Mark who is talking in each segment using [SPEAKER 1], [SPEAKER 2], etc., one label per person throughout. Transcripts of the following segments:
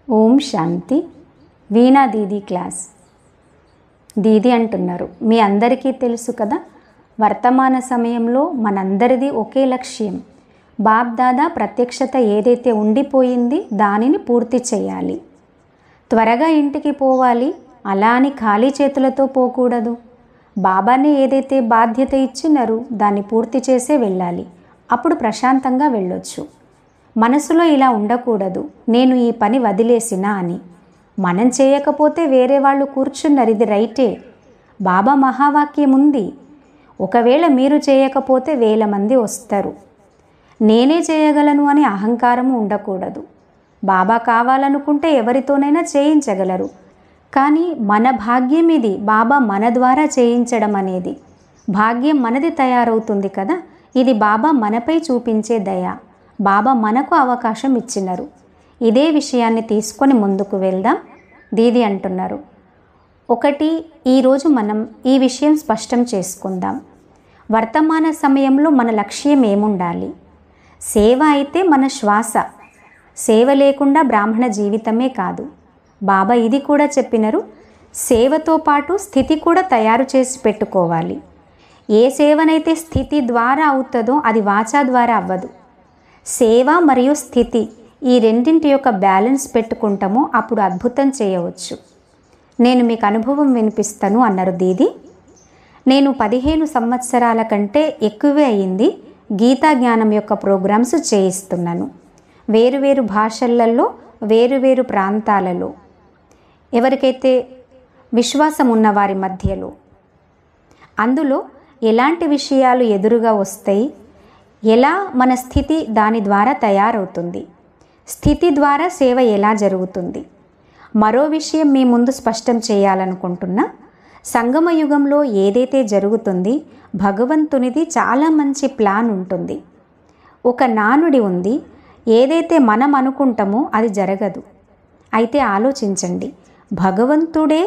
[SPEAKER 1] ఓం శాంతి. వీణా Didi class. Didi అంటున్నారు, మీ అందరికీ తెలుసు కదా, వర్తమాన సమయంలో మనందరిది ఒకే లక్ష్యం. బాప్ దాదా ప్రత్యక్షత ఏదైతే ఉండిపోయింది దానిని పూర్తి చేయాలి. త్వరగా ఇంటికి పోవాలి, అలా అని ఖాళీ చేతులతో పోకూడదు. బాబానే ఏదైతే బాధ్యత ఇచ్చినారో దాన్ని పూర్తి చేసే వెళ్ళాలి. అప్పుడు ప్రశాంతంగా వెళ్ళొచ్చు. మనసులో ఇలా ఉండకూడదు, నేను ఈ పని వదిలేసినా అని. మనం చేయకపోతే వేరే వాళ్ళు కూర్చున్నారు, ఇది రైటే. బాబా మహావాక్యం ఉంది, ఒకవేళ మీరు చేయకపోతే 1000 మంది వస్తారు. నేనే చేయగలను అని అహంకారము ఉండకూడదు. బాబా కావాలనుకుంటే ఎవరితోనైనా చేయించగలరు. కానీ మన భాగ్యం ఇది, బాబా మన ద్వారా చేయించడం అనేది. భాగ్యం మనది తయారవుతుంది కదా, ఇది బాబా మనపై చూపించే దయ. బాబా మనకు అవకాశం ఇచ్చినారు. ఇదే విషయాన్ని తీసుకొని ముందుకు వెళ్దాం. దీది అంటున్నారు, ఒకటి, ఈరోజు మనం ఈ విషయం స్పష్టం చేసుకుందాం. వర్తమాన సమయంలో మన లక్ష్యం ఏముండాలి? సేవ అయితే మన శ్వాస. సేవ లేకుండా బ్రాహ్మణ జీవితమే కాదు. బాబా ఇది కూడా చెప్పినారు, సేవతో పాటు స్థితి కూడా తయారు చేసి పెట్టుకోవాలి. ఏ సేవనైతే స్థితి ద్వారా అవుతుందో అది వాచా ద్వారా అవ్వదు. సేవ మరియు స్థితి ఈ రెండింటి యొక్క బ్యాలెన్స్ పెట్టుకుంటామో అప్పుడు అద్భుతం చేయవచ్చు. నేను మీకు అనుభవం వినిపిస్తాను అన్నారు దీది. నేను 15 సంవత్సరాల కంటే ఎక్కువే అయింది గీతా జ్ఞానం యొక్క ప్రోగ్రామ్స్ చేయిస్తున్నాను. వేరువేరు భాషలలో, వేరువేరు ప్రాంతాలలో, ఎవరికైతే విశ్వాసం ఉన్నవారి మధ్యలో. అందులో ఎలాంటి విషయాలు ఎదురుగా వస్తాయి, ఎలా మన స్థితి దాని ద్వారా తయారవుతుంది, స్థితి ద్వారా సేవ ఎలా జరుగుతుంది. మరో విషయం మీ ముందు స్పష్టం చేయాలనుకుంటున్నా, సంగమ యుగంలో ఏదైతే జరుగుతుంది, భగవంతునిది చాలా మంచి ప్లాన్ ఉంటుంది. ఒక నానుడి ఉంది, ఏదైతే మనం అనుకుంటామో అది జరగదు. అయితే ఆలోచించండి, భగవంతుడే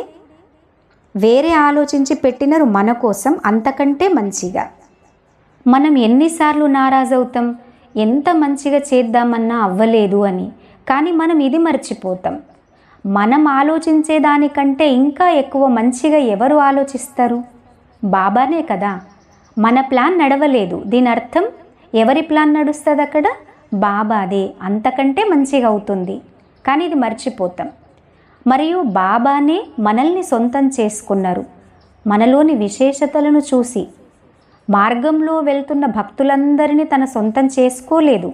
[SPEAKER 1] వేరే ఆలోచించి పెట్టినరు మన కోసం, అంతకంటే మంచిగా. మనం ఎన్నిసార్లు నారాజవుతాం, ఎంత మంచిగా చేద్దామన్నా అవ్వలేదు అని. కానీ మనం ఇది మర్చిపోతాం, మనం ఆలోచించే దానికంటే ఇంకా ఎక్కువ మంచిగా ఎవరు ఆలోచిస్తారు? బాబానే కదా. మన ప్లాన్ నడవలేదు, దీని అర్థం ఎవరి ప్లాన్ నడుస్తుంది అక్కడ? బాబాదే, అంతకంటే మంచిగా అవుతుంది. కానీ ఇది మర్చిపోతాం. మరియు బాబానే మనల్ని సొంతం చేసుకున్నారు. మనలోని విశేషతలను చూసి మార్గంలో వెళ్తున్న భక్తులందరినీ తన సొంతం చేసుకోలేదు.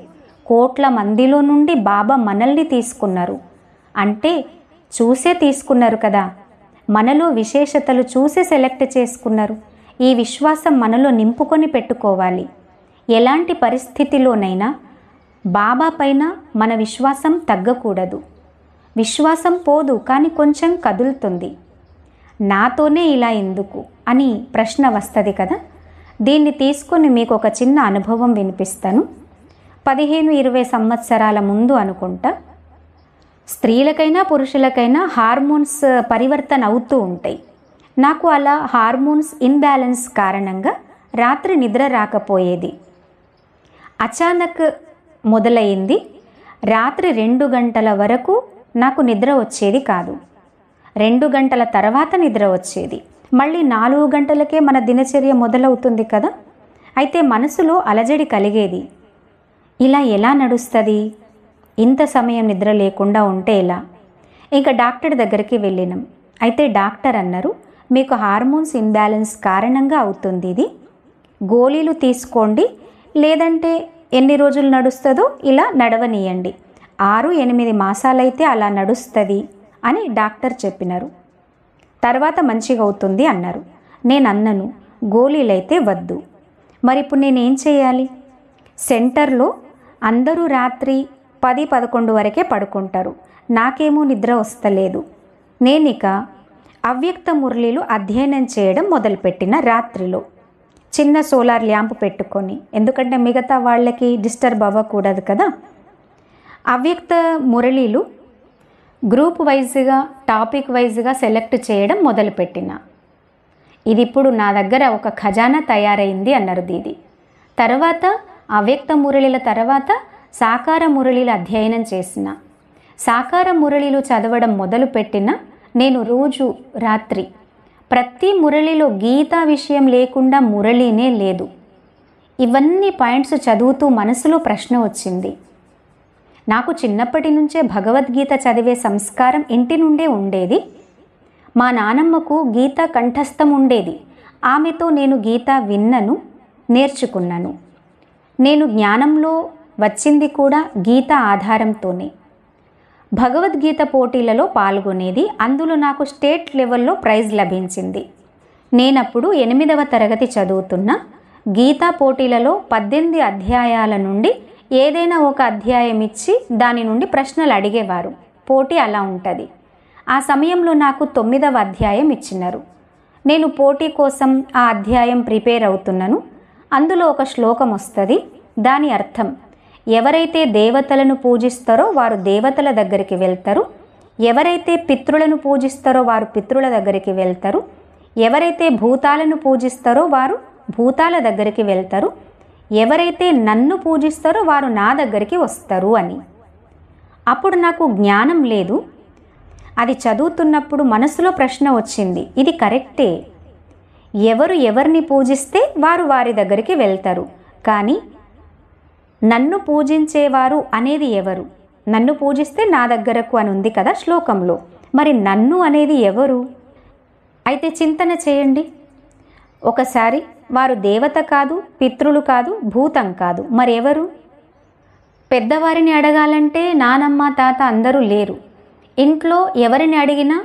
[SPEAKER 1] కోట్ల మందిలో నుండి బాబా మనల్ని తీసుకున్నారు. అంటే చూసే తీసుకున్నారు కదా, మనలో విశేషతలు చూసి సెలెక్ట్ చేసుకున్నారు. ఈ విశ్వాసం మనలో నింపుకొని పెట్టుకోవాలి. ఎలాంటి పరిస్థితిలోనైనా బాబా పైన మన విశ్వాసం తగ్గకూడదు. విశ్వాసం పోదు, కానీ కొంచెం కదులుతుంది. నాతోనే ఇలా ఎందుకు అని ప్రశ్న వస్తుంది కదా. దీన్ని తీసుకొని మీకు ఒక చిన్న అనుభవం వినిపిస్తాను. 15-20 సంవత్సరాల ముందు అనుకుంటా, స్త్రీలకైనా పురుషులకైనా హార్మోన్స్ పరివర్తన అవుతూ ఉంటాయి. నాకు అలా హార్మోన్స్ ఇన్బ్యాలెన్స్ కారణంగా రాత్రి నిద్ర రాకపోయేది. అచానక్ మొదలైంది. రాత్రి 2 గంటల వరకు నాకు నిద్ర వచ్చేది కాదు. 2 గంటల తర్వాత నిద్ర వచ్చేది. మళ్ళీ 4 గంటలకే మన దినచర్య మొదలవుతుంది కదా. అయితే మనసులో అలజడి కలిగేది. ఇలా ఎలా నడుస్తుంది? ఇంత సమయం నిద్ర లేకుండా ఉంటే ఎలా? ఇంకా డాక్టర్ దగ్గరికి వెళ్ళినాం. అయితే డాక్టర్ అన్నారు, మీకు హార్మోన్స్ ఇంబ్యాలెన్స్ కారణంగా అవుతుంది, ఇది గోళీలు తీసుకోండి, లేదంటే ఎన్ని రోజులు నడుస్తుందో ఇలా నడవనీయండి, 6-8 మాసాలైతే అలా నడుస్తుంది అని డాక్టర్ చెప్పినారు. తర్వాత మంచిగా అవుతుంది అన్నారు. నేను అన్నను, గోళీలైతే వద్దు. మరి ఇప్పుడు నేనేం చేయాలి? సెంటర్లో అందరూ రాత్రి 10-11 వరకే పడుకుంటారు. నాకేమో నిద్ర వస్తలేదు. నేనిక అవ్యక్త మురళీలు అధ్యయనం చేయడం మొదలుపెట్టిన రాత్రిలో. చిన్న సోలార్ ల్యాంప్ పెట్టుకొని, ఎందుకంటే మిగతా వాళ్ళకి డిస్టర్బ్ అవ్వకూడదు కదా. అవ్యక్త మురళీలు గ్రూప్ వైజ్గా, టాపిక్ వైజ్గా సెలెక్ట్ చేయడం మొదలుపెట్టిన. ఇది ఇప్పుడు నా దగ్గర ఒక ఖజానా తయారైంది అన్నారు దీది. తర్వాత అవ్యక్త మురళీల తర్వాత సాకార మురళీల అధ్యయనం చేసిన. సాకార మురళిలు చదవడం మొదలుపెట్టిన నేను రోజు రాత్రి ప్రతి మురళిలో గీతా విషయం లేకుండా మురళినే లేదు. ఇవన్నీ పాయింట్స్ చదువుతూ మనసులో ప్రశ్న వచ్చింది. నాకు చిన్నప్పటి నుంచే భగవద్గీత చదివే సంస్కారం ఇంటి నుండే ఉండేది. మా నానమ్మకు గీత కంఠస్థం ఉండేది. ఆమెతో నేను గీత విన్నను, నేర్చుకున్నాను. నేను జ్ఞానంలో వచ్చింది కూడా గీత ఆధారంతోనే. భగవద్గీత పోటీలలో పాల్గొనేది. అందులో నాకు స్టేట్ లెవెల్లో ప్రైజ్ లభించింది. నేనప్పుడు 8వ తరగతి చదువుతున్న. గీతా పోటీలలో 18 అధ్యాయాల నుండి ఏదైనా ఒక అధ్యాయం ఇచ్చి దాని నుండి ప్రశ్నలు అడిగేవారు. పోటీ అలా ఉంటుంది. ఆ సమయంలో నాకు 9వ అధ్యాయం ఇచ్చినారు. నేను పోటీ కోసం ఆ అధ్యాయం ప్రిపేర్ అవుతున్నాను. అందులో ఒక శ్లోకం వస్తుంది. దాని అర్థం, ఎవరైతే దేవతలను పూజిస్తారో వారు దేవతల దగ్గరికి వెళ్తారు, ఎవరైతే పితృలను పూజిస్తారో వారు పితృల దగ్గరికి వెళ్తారు, ఎవరైతే భూతాలను పూజిస్తారో వారు భూతాల దగ్గరికి వెళ్తారు, ఎవరైతే నన్ను పూజిస్తారో వారు నా దగ్గరికి వస్తారు అని. అప్పుడు నాకు జ్ఞానం లేదు. అది చదువుతున్నప్పుడు మనసులో ప్రశ్న వచ్చింది, ఇది కరెక్టే. ఎవరు ఎవరిని పూజిస్తే వారు వారి దగ్గరికి వెళ్తారు. కానీ నన్ను పూజించేవారు అనేది ఎవరు? నన్ను పూజిస్తే నా దగ్గరకు అని ఉంది కదా శ్లోకంలో. మరి నన్ను అనేది ఎవరు? అయితే చింతన చేయండి. ఒకసారి వారు దేవత కాదు, పితృలు కాదు, భూతం కాదు, మరి ఎవరు? పెద్దవారిని అడగాలంటే నానమ్మ తాత అందరూ లేరు. ఇంట్లో ఎవరిని అడిగినా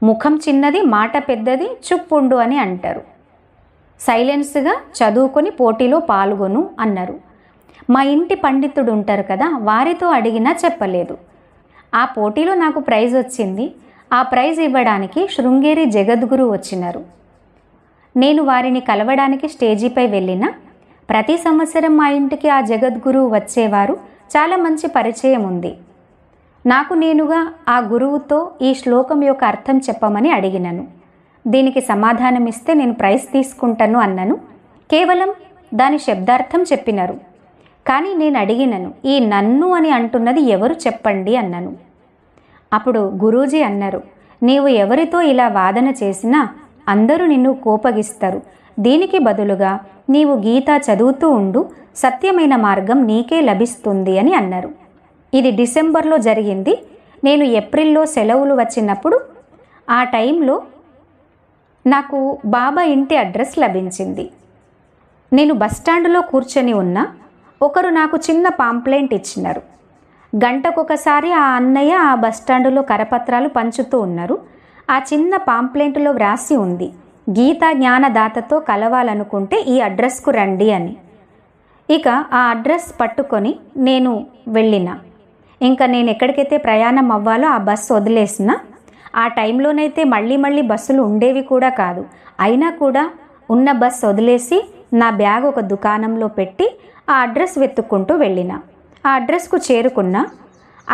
[SPEAKER 1] ముఖం చిన్నది, మాట పెద్దది, చుప్పుండు అని అంటారు. సైలెన్స్గా చదువుకొని పోటీలో పాల్గొను అన్నారు. మా ఇంటి పండితుడు ఉంటారు కదా, వారితో అడిగినా చెప్పలేదు. ఆ పోటీలో నాకు ప్రైజ్ వచ్చింది. ఆ ప్రైజ్ ఇవ్వడానికి శృంగేరి జగద్గురు వచ్చినారు. నేను వారిని కలవడానికి స్టేజీపై వెళ్ళిన. ప్రతి సంవత్సరం మా ఇంటికి ఆ జగద్గురు వచ్చేవారు. చాలా మంచి పరిచయం ఉంది. నాకు నేనుగా ఆ గురువుతో ఈ శ్లోకం యొక్క అర్థం చెప్పమని అడిగినను. దీనికి సమాధానం ఇస్తే నేను ప్రైజ్ తీసుకుంటాను అన్నాను. కేవలం దాని శబ్దార్థం చెప్పినారు. కానీ నేను అడిగినను, ఈ నన్ను అని అంటున్నది ఎవరు చెప్పండి అన్నాను. అప్పుడు గురూజీ అన్నారు, నీవు ఎవరితో ఇలా వాదన చేసినా అందరూ నిన్ను కోపగిస్తారు. దీనికి బదులుగా నీవు గీత చదువుతూ ఉండు, సత్యమైన మార్గం నీకే లభిస్తుంది అని అన్నారు. ఇది డిసెంబర్లో జరిగింది. నేను ఏప్రిల్లో సెలవులు వచ్చినప్పుడు ఆ టైంలో నాకు బాబా ఇంటి అడ్రస్ లభించింది. నేను బస్టాండ్లో కూర్చొని ఉన్నా. ఒకరు నాకు చిన్న పాంప్లెంట్ ఇచ్చినారు. గంటకొకసారి ఆ అన్నయ్య ఆ బస్టాండులో కరపత్రాలు పంచుతూ ఉన్నారు. ఆ చిన్న పాంప్లెంట్లో వ్రాసి ఉంది, గీతా జ్ఞానదాతతో కలవాలనుకుంటే ఈ అడ్రస్కు రండి అని. ఇక ఆ అడ్రస్ పట్టుకొని నేను వెళ్ళిన. ఇంకా నేను ఎక్కడికైతే ప్రయాణం అవ్వాలో ఆ బస్సు వదిలేసిన. ఆ టైంలోనైతే మళ్ళీ బస్సులు ఉండేవి కూడా కాదు. అయినా కూడా ఉన్న బస్సు వదిలేసి నా బ్యాగ్ ఒక దుకాణంలో పెట్టి ఆ అడ్రస్ వెతుక్కుంటూ వెళ్ళిన. ఆ అడ్రస్కు చేరుకున్నా.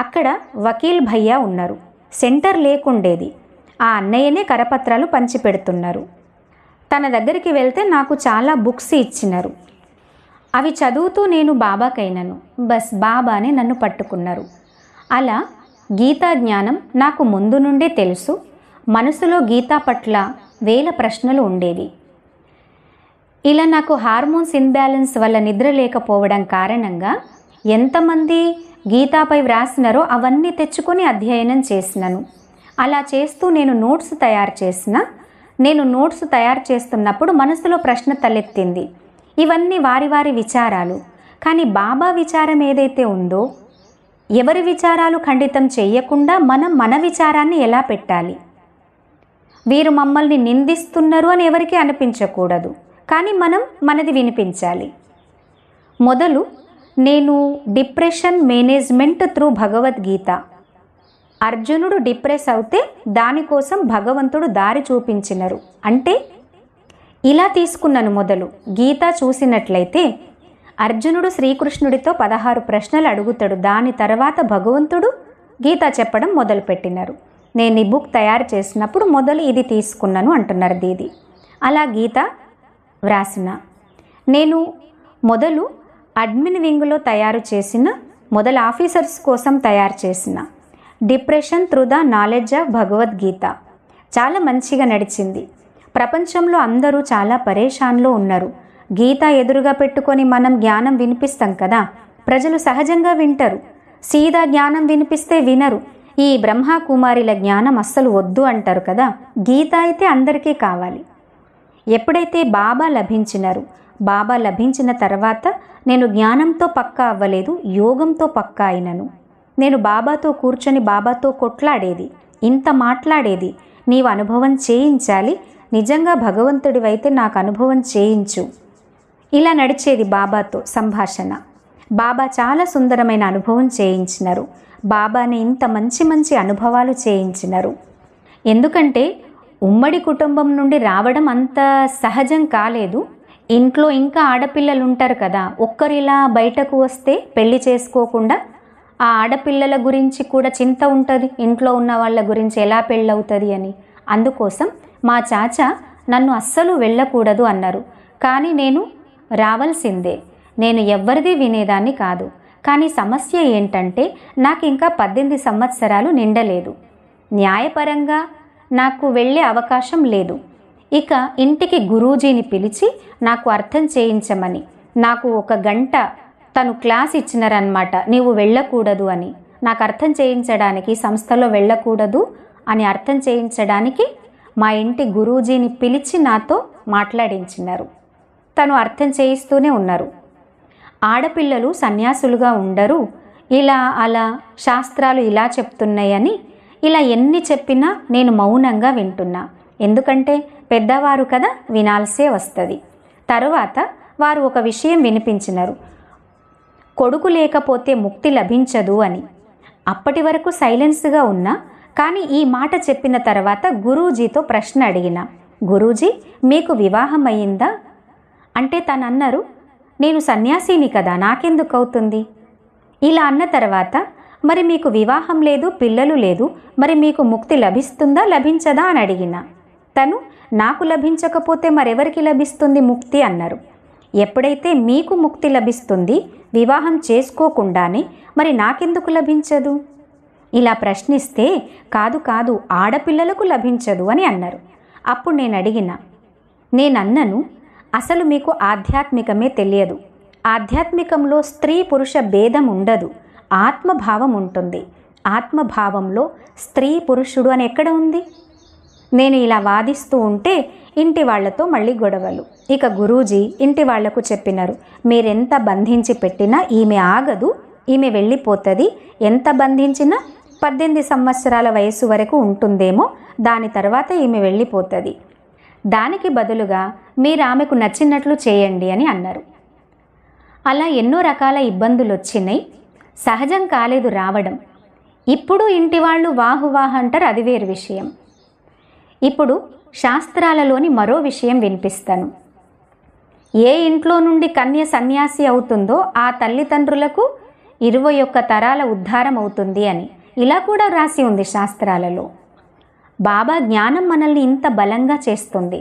[SPEAKER 1] అక్కడ వకీల్ భయ్యా ఉన్నారు. సెంటర్ లేకుండేది. ఆ అన్నయ్యనే కరపత్రాలు పంచిపెడుతున్నారు. తన దగ్గరికి వెళ్తే నాకు చాలా బుక్స్ ఇచ్చినారు. అవి చదువుతూ నేను బాబాకైనాను. బస్ బాబానే నన్ను పట్టుకున్నారు. అలా గీతా జ్ఞానం నాకు ముందు నుండే తెలుసు. మనసులో గీతా పట్ల వేల ప్రశ్నలు ఉండేవి. ఇలా నాకు హార్మోన్స్ ఇన్బ్యాలెన్స్ వల్ల నిద్ర లేకపోవడం కారణంగా ఎంతమంది గీతాపై వ్రాసినారో అవన్నీ తెచ్చుకొని అధ్యయనం చేసినాను. అలా చేస్తూ నేను నోట్స్ తయారు చేసిన. నేను నోట్స్ తయారు చేస్తున్నప్పుడు మనసులో ప్రశ్న తలెత్తింది, ఇవన్నీ వారి వారి విచారాలు. కానీ బాబా విచారం ఏదైతే ఉందో, ఎవరి విచారాలు ఖండితం చేయకుండా మనం మన విచారాన్ని ఎలా పెట్టాలి? వీరు మమ్మల్ని నిందిస్తున్నారు అని ఎవరికీ అనిపించకూడదు. కానీ మనం మనది వినిపించాలి. మొదలు నేను డిప్రెషన్ మేనేజ్మెంట్ త్రూ భగవద్గీత. అర్జునుడు డిప్రెస్ అవుతే దానికోసం భగవంతుడు దారి చూపించినారు అంటే ఇలా తీసుకున్నాను. మొదలు గీత చూసినట్లయితే అర్జునుడు శ్రీకృష్ణుడితో 16 ప్రశ్నలు అడుగుతాడు. దాని తర్వాత భగవంతుడు గీత చెప్పడం మొదలుపెట్టినారు. నేను ఈ బుక్ తయారు చేసినప్పుడు మొదలు ఇది తీసుకున్నాను అంటున్నారు దీది. అలా గీత వ్రాసిన. నేను మొదలు అడ్మిన్ వింగ్లో తయారు చేసిన మొదలు ఆఫీసర్స్ కోసం తయారు చేసిన depression through the knowledge of Bhagavad Gita చాలా మంచిగా నడిచింది. ప్రపంచంలో అందరూ చాలా పరేషాన్లో ఉన్నారు. గీత ఎదురుగా పెట్టుకొని మనం జ్ఞానం వినిపిస్తాం కదా, ప్రజలు సహజంగా వింటారు. సీదా జ్ఞానం వినిపిస్తే వినరు. ఈ బ్రహ్మకుమారిల జ్ఞానం అస్సలు వద్దు అంటారు కదా. గీత అయితే అందరికీ కావాలి. ఎప్పుడైతే బాబా లభించినారు, బాబా లభించిన తర్వాత నేను జ్ఞానంతో పక్కా అవ్వలేదు, యోగంతో పక్కా అయినను. నేను బాబాతో కూర్చొని బాబాతో కొట్లాడేది, ఇంత మాట్లాడేది. నీవు అనుభవం చేయించాలి, నిజంగా భగవంతుడివైతే నాకు అనుభవం చేయించు. ఇలా నడిచేది బాబాతో సంభాషణ. బాబా చాలా సుందరమైన అనుభవం చేయించినారు. బాబాని ఇంత మంచి మంచి అనుభవాలు చేయించినారు. ఎందుకంటే ఉమ్మడి కుటుంబం నుండి రావడం అంత సహజం కాలేదు. ఇంట్లో ఇంకా ఆడపిల్లలు ఉంటారు కదా, ఒక్కరిలా బయటకు వస్తే పెళ్లి చేసుకోకుండా ఆ ఆడపిల్లల గురించి కూడా చింత ఉంటుంది, ఇంట్లో ఉన్న వాళ్ళ గురించి ఎలా పెళ్ళవుతుంది అని. అందుకోసం మా చాచా నన్ను అస్సలు వెళ్ళకూడదు అన్నారు. కానీ నేను రావాల్సిందే. నేను ఎవ్వరిది వినేదాన్ని కాదు. కానీ సమస్య ఏంటంటే నాకు ఇంకా 18 సంవత్సరాలు నిండలేదు. న్యాయపరంగా నాకు వెళ్ళే అవకాశం లేదు. ఇక ఇంటికి గురూజీని పిలిచి నాకు అర్థం చేయించమని, నాకు 1 గంట తను క్లాస్ ఇచ్చినారనమాట. నీవు వెళ్ళకూడదు అని, నాకు అర్థం చేయించడానికి, సంస్థలో వెళ్ళకూడదు అని అర్థం చేయించడానికి మా ఇంటి గురూజీని పిలిచి నాతో మాట్లాడించినారు. తను అర్థం చేయిస్తూనే ఉన్నారు. ఆడపిల్లలు సన్యాసులుగా ఉండరు, ఇలా అలా శాస్త్రాలు ఇలా చెప్తున్నాయని ఇలా ఎన్ని చెప్పినా నేను మౌనంగా వింటున్నా. ఎందుకంటే పెద్దవారు కదా, వినాల్సే వస్తుంది. తరువాత వారు ఒక విషయం వినిపించినారు, కొడుకు లేకపోతే ముక్తి లభించదు అని. అప్పటి వరకు సైలెన్స్గా ఉన్నా, కానీ ఈ మాట చెప్పిన తర్వాత గురూజీతో ప్రశ్న అడిగిన, గురూజీ మీకు వివాహం అయ్యిందా అంటే తను అన్నారు, నేను సన్యాసిని కదా, నాకెందుకు అవుతుంది. ఇలా అన్న తర్వాత మరి మీకు వివాహం లేదు, పిల్లలు లేదు, మరి మీకు ముక్తి లభిస్తుందా లభించదా అని అడిగిన. తను నాకు లభించకపోతే మరెవరికి లభిస్తుంది ముక్తి అన్నారు. ఎప్పుడైతే మీకు ముక్తి లభిస్తుంది వివాహం చేసుకోకుండానే, మరి నాకెందుకు లభించదు. ఇలా ప్రశ్నిస్తే కాదు కాదు ఆడపిల్లలకు లభించదు అని అన్నారు. అప్పుడు నేను అడిగిన, నేనన్నను అసలు మీకు ఆధ్యాత్మికమే తెలియదు. ఆధ్యాత్మికంలో స్త్రీ పురుష భేదం ఉండదు, ఆత్మభావం ఉంటుంది. ఆత్మభావంలో స్త్రీ పురుషుడు అని ఎక్కడ ఉంది. నేను ఇలా వాదిస్తూ ఉంటే ఇంటి వాళ్లతో మళ్ళీ గొడవలు. ఇక గురూజీ ఇంటి వాళ్లకు చెప్పినారు, మీరెంత బంధించి పెట్టినా ఈమె ఆగదు, ఈమె వెళ్ళిపోతుంది. ఎంత బంధించినా 18 సంవత్సరాల వయసు వరకు ఉంటుందేమో, దాని తర్వాత ఈమె వెళ్ళిపోతుంది. దానికి బదులుగా మీరు ఆమెకు నచ్చినట్లు చేయండి అని అన్నారు. అలా ఎన్నో రకాల ఇబ్బందులు వచ్చినాయి. సహజం కాలేదు రావడం. ఇప్పుడు ఇంటి వాళ్ళు వాహు వాహ్ అంటారు, అది వేరు విషయం. ఇప్పుడు శాస్త్రాలలోని మరో విషయం వినిపిస్తాను. ఏ ఇంట్లో నుండి కన్య సన్యాసి అవుతుందో ఆ తల్లిదండ్రులకు 21 తరాల ఉద్ధారం అవుతుంది అని ఇలా కూడా రాసి ఉంది శాస్త్రాలలో. బాబా జ్ఞానం మనల్ని ఇంత బలంగా చేస్తుంది.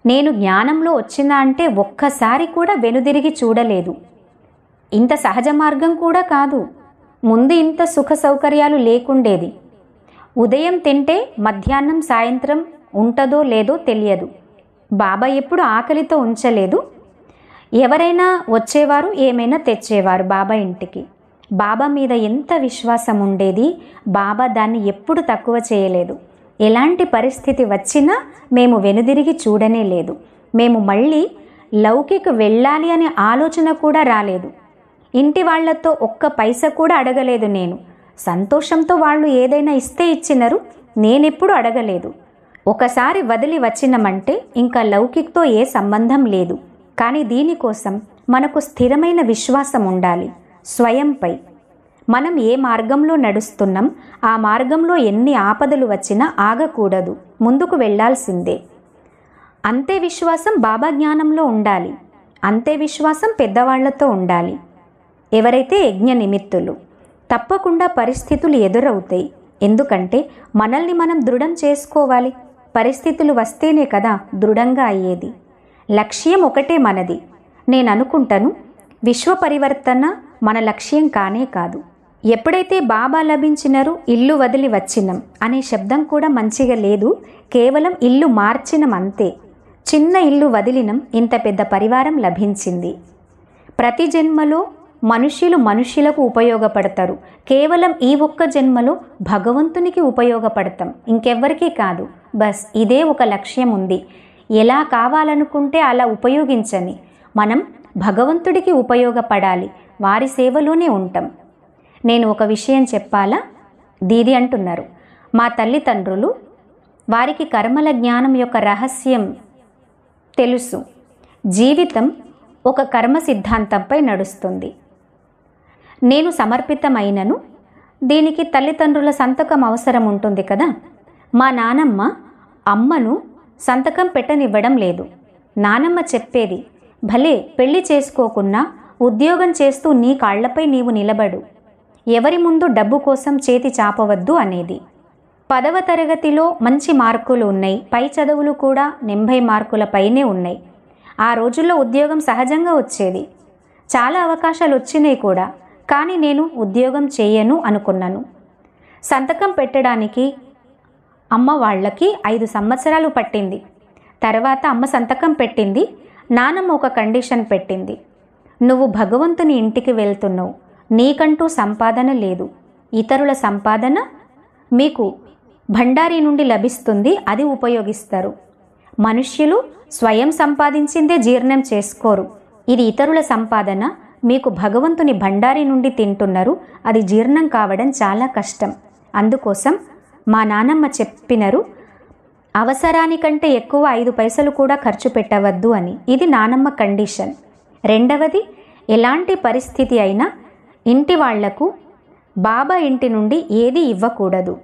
[SPEAKER 1] నేను జ్ఞానంలో వచ్చినా అంటే ఒక్కసారి కూడా వెనుదిరిగి చూడలేదు. ఇంత సహజ మార్గం కూడా కాదు. ముందు ఇంత సుఖ సౌకర్యాలు లేకుండేది. ఉదయం తింటే మధ్యాహ్నం సాయంత్రం ఉంటుందో లేదో తెలియదు. బాబా ఎప్పుడు ఆకలితో ఉంచలేదు. ఎవరైనా వచ్చేవారు, ఏమైనా తెచ్చేవారు బాబా ఇంటికి. బాబా మీద ఎంత విశ్వాసం ఉండేది. బాబా దాన్ని ఎప్పుడు తక్కువ చేయలేదు. ఎలాంటి పరిస్థితి వచ్చినా మేము వెనుదిరిగి చూడనే లేదు. మేము మళ్ళీ లౌకిక వెళ్ళాలి అనే ఆలోచన కూడా రాలేదు. ఇంటి వాళ్లతో ఒక్క పైసా కూడా అడగలేదు. నేను సంతోషంతో వాళ్ళు ఏదైనా ఇస్తే ఇచ్చినారు, నేనెప్పుడు అడగలేదు. ఒకసారి వదిలి వచ్చినమంటే ఇంకా లౌకికతో ఏ సంబంధం లేదు. కానీ దీనికోసం మనకు స్థిరమైన విశ్వాసం ఉండాలి స్వయంపై. మనం ఏ మార్గంలో నడుస్తున్నాం, ఆ మార్గంలో ఎన్ని ఆపదలు వచ్చినా ఆగకూడదు, ముందుకు వెళ్ళాల్సిందే. అంతే విశ్వాసం బాబా జ్ఞానంలో ఉండాలి. అంతే విశ్వాసం పెద్దవాళ్లతో ఉండాలి. ఎవరైతే యజ్ఞ నిమిత్తులు, తప్పకుండా పరిస్థితులు ఎదురవుతాయి. ఎందుకంటే మనల్ని మనం దృఢం చేసుకోవాలి. పరిస్థితులు వస్తేనే కదా దృఢంగా అయ్యేది. లక్ష్యం ఒకటే మనది. నేను అనుకుంటాను, విశ్వ పరివర్తన మన లక్ష్యం కానే కాదు. ఎప్పుడైతే బాబా లభించినారు ఇల్లు వదిలి వచ్చినం అనే శబ్దం కూడా మంచిగా లేదు. కేవలం ఇల్లు మార్చినం అంతే. చిన్న ఇల్లు వదిలినం, ఇంత పెద్ద పరివారం లభించింది. ప్రతి జన్మలో మనుష్యులకు ఉపయోగపడతారు. కేవలం ఈ ఒక్క జన్మలో భగవంతునికి ఉపయోగపడతాం, ఇంకెవ్వరికీ కాదు. బస్ ఇదే ఒక లక్ష్యం ఉంది. ఎలా కావాలనుకుంటే అలా ఉపయోగించని మనం భగవంతుడికి ఉపయోగపడాలి, వారి సేవలోనే ఉంటాం. నేను ఒక విషయం చెప్పాలా? దీది అంటున్నారు, మా తల్లిదండ్రులు వారికి కర్మల జ్ఞానం యొక్క రహస్యం తెలుసు. జీవితం ఒక కర్మ సిద్ధాంతంపై నడుస్తుంది. నేను సమర్పితమైనను, దీనికి తల్లిదండ్రుల సంతకం అవసరం ఉంటుంది కదా. మా నానమ్మ అమ్మను సంతకం పెట్టనివ్వడం లేదు. నానమ్మ చెప్పేది, భలే పెళ్లి చేసుకోకున్నా ఉద్యోగం చేస్తూ నీ కాళ్లపై నీవు నిలబడు, ఎవరి ముందు డబ్బు కోసం చేతి చాపవద్దు అనేది. 10వ తరగతిలో మంచి మార్కులు ఉన్నాయి, పై చదువులు కూడా 80 మార్కుల పైనే ఉన్నాయి. ఆ రోజుల్లో ఉద్యోగం సహజంగా వచ్చేది, చాలా అవకాశాలు వచ్చినాయి కూడా. కానీ నేను ఉద్యోగం చేయను అనుకున్నాను. సంతకం పెట్టడానికి అమ్మ వాళ్ళకి 5 సంవత్సరాలు పట్టింది. తర్వాత అమ్మ సంతకం పెట్టింది. నానమ్మ ఒక కండిషన్ పెట్టింది, నువ్వు భగవంతుని ఇంటికి వెళ్తున్నావు, నీకంటూ సంపాదన లేదు, ఇతరుల సంపాదన మీకు భండారి నుండి లభిస్తుంది, అది ఉపయోగిస్తారు. మనుష్యులు స్వయం సంపాదించిందే జీర్ణం చేసుకోరు, ఇది ఇతరుల సంపాదన, మీకు భగవంతుని భండారి నుండి తింటున్నారు, అది జీర్ణం కావడం చాలా కష్టం. అందుకోసం మా నానమ్మ చెప్పినారు, అవసరానికంటే ఎక్కువ 5 పైసలు కూడా ఖర్చు పెట్టవద్దు అని. ఇది నానమ్మ కండిషన్. రెండవది, ఎలాంటి పరిస్థితి అయినా ఇంటి వాళ్లకు బాబా ఇంటి నుండి ఏది ఇవ్వకూడదు.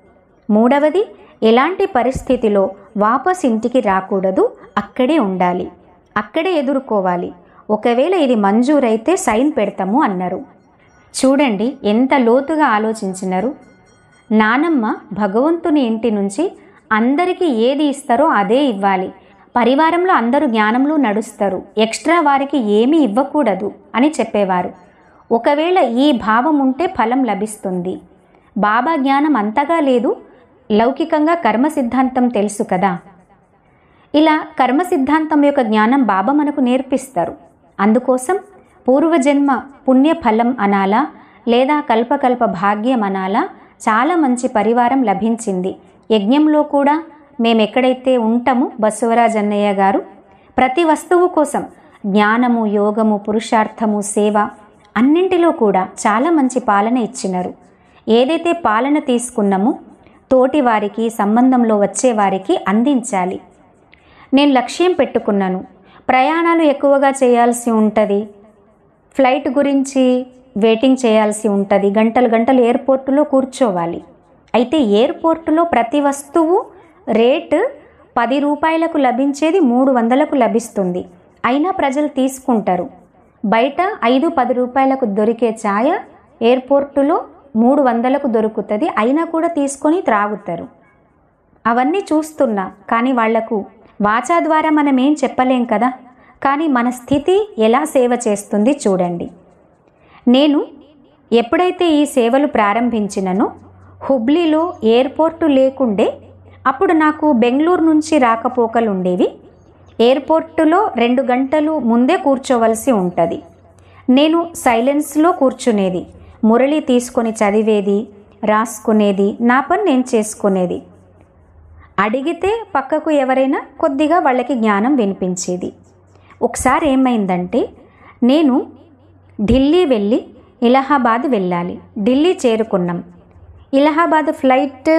[SPEAKER 1] మూడవది, ఎలాంటి పరిస్థితిలో వాపస్ ఇంటికి రాకూడదు, అక్కడే ఉండాలి, అక్కడే ఎదుర్కోవాలి. ఒకవేళ ఇది మంజూరైతే సైన్ పెడతాము అన్నారు. చూడండి ఎంత లోతుగా ఆలోచించినారు. నానమ్మ భగవంతుని ఇంటి నుంచి అందరికీ ఏది ఇస్తారో అదే ఇవ్వాలి, పరివారంలో అందరూ జ్ఞానంలో నడుస్తారు, ఎక్స్ట్రా వారికి ఏమీ ఇవ్వకూడదు అని చెప్పేవారు. ఒకవేళ ఈ భావం ఉంటే ఫలం లభిస్తుంది. బాబా జ్ఞానం అంతగా లేదు, లౌకికంగా కర్మ సిద్ధాంతం తెలుసు కదా. ఇలా కర్మ సిద్ధాంతం యొక్క జ్ఞానం బాబా మనకు నేర్పిస్తారు. అందుకోసం పూర్వజన్మ పుణ్యఫలం అనాలా లేదా కల్పకల్ప భాగ్యం అనాలా, చాలా మంచి పరివారం లభించింది. యజ్ఞంలో కూడా మేమెక్కడైతే ఉంటామో బసవరాజ్ అన్నయ్య గారు ప్రతి వస్తువు కోసం జ్ఞానము, యోగము, పురుషార్థము, సేవ అన్నింటిలో కూడా చాలా మంచి పాలన ఇచ్చినారు. ఏదైతే పాలన తీసుకున్నామో తోటి వారికి, సంబంధంలో వచ్చేవారికి అందించాలి. నేను లక్ష్యం పెట్టుకున్నాను, ప్రయాణాలు ఎక్కువగా చేయాల్సి ఉంటుంది, ఫ్లైట్ గురించి వెయిటింగ్ చేయాల్సి ఉంటుంది, గంటలు గంటలు ఎయిర్పోర్టులో కూర్చోవాలి. అయితే ఎయిర్పోర్టులో ప్రతి వస్తువు రేటు 10 రూపాయలకు లభించేది 300కు లభిస్తుంది. అయినా ప్రజలు తీసుకుంటారు. బయట 5-10 రూపాయలకు దొరికే ఛాయ ఎయిర్పోర్టులో 300కు దొరుకుతుంది, అయినా కూడా తీసుకొని త్రాగుతారు. అవన్నీ చూస్తున్నా, కానీ వాళ్లకు వాచా ద్వారా మనం ఏం చెప్పలేం కదా. కానీ మన స్థితి ఎలా సేవ చేస్తుంది చూడండి. నేను ఎప్పుడైతే ఈ సేవలు ప్రారంభించిననో హుబ్లీలో ఎయిర్పోర్టు లేకుండే. అప్పుడు నాకు బెంగళూరు నుంచి రాకపోకలు ఉండేవి. ఎయిర్పోర్టులో 2 గంటలు ముందే కూర్చోవలసి ఉంటుంది. నేను సైలెన్స్లో కూర్చునేది, మురళి తీసుకొని చదివేది, రాసుకునేది, నా పని నేను చేసుకునేది. అడిగితే పక్కకు ఎవరైనా కొద్దిగా వాళ్ళకి జ్ఞానం వినిపించేది. ఒకసారి ఏమైందంటే, నేను ఢిల్లీ వెళ్ళి ఇలహాబాద్ వెళ్ళాలి. ఢిల్లీ చేరుకున్నాం. ఇలహాబాద్ ఫ్లైట్